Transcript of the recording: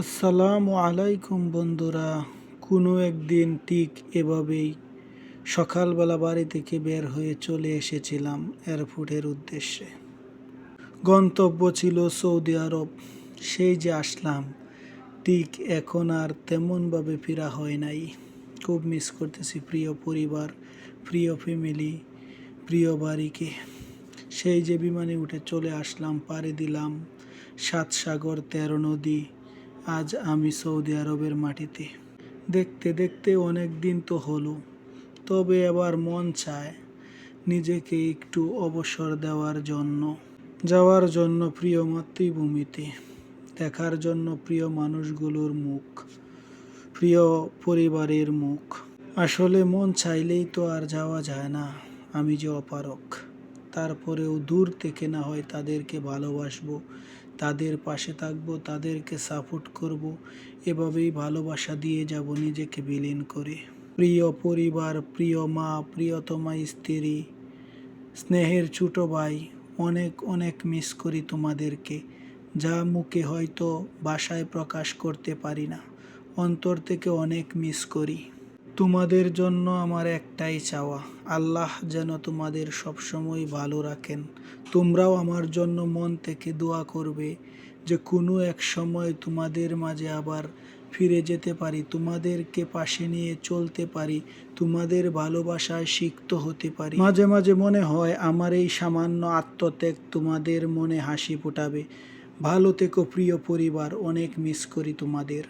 আসসালামু আলাইকুম বন্ধুরা। কোনো একদিন ঠিক এভাবেই সকালবেলা বাড়ি থেকে বের হয়ে চলে এসেছিলাম এয়ারপোর্টের উদ্দেশ্যে। গন্তব্য ছিল সৌদি আরব। সেই যে আসলাম, ঠিক এখন আর তেমনভাবে ফেরা হয় নাই। খুব মিস করতেছি প্রিয় পরিবার, প্রিয় ফ্যামিলি, প্রিয় বাড়িকে। সেই যে বিমানে উঠে চলে আসলাম, পাড়ি দিলাম 7 সাগর 13 নদী। আজ আমি সৌদি আরবের মাটিতে। দেখতে দেখতে অনেক দিন তো হলো, তবে এবার মন চায় নিজেকে একটু অবসর দেওয়ার জন্য, যাওয়ার জন্য প্রিয় মাতৃভূমিতে, দেখার জন্য প্রিয় মানুষগুলোর মুখ, প্রিয় পরিবারের মুখ। আসলে মন চাইলেই তো আর যাওয়া যায় না। আমি যে অপারক, তারপরেও দূর থেকে না হয় তাদেরকে ভালোবাসবো, তাদের পাশে থাকবো, তাদেরকে সাপোর্ট করব। এভাবেই ভালোবাসা দিয়ে যাব নিজেকে বিলীন করে। প্রিয় পরিবার, প্রিয় মা, প্রিয়তমা স্ত্রী, স্নেহের ছোট ভাই, অনেক অনেক মিস করি তোমাদেরকে। যা মুখে হয়তো ভাষায় প্রকাশ করতে পারি না, অন্তর থেকে অনেক মিস করি। তোমাদের জন্য আমার একটাই চাওয়া, আল্লাহ যেন তোমাদের সবসময় ভালো রাখেন। তোমরাও আমার জন্য মন থেকে দোয়া করবে যে কোনো এক সময় তোমাদের মাঝে আবার ফিরে যেতে পারি, তোমাদেরকে পাশে নিয়ে চলতে পারি, তোমাদের ভালোবাসায় সিক্ত হতে পারি। মাঝে মাঝে মনে হয় আমার এই সামান্য আত্মত্যাগ তোমাদের মনে হাসি ফোটাবে। ভালো থেকো প্রিয় পরিবার, অনেক মিস করি তোমাদের।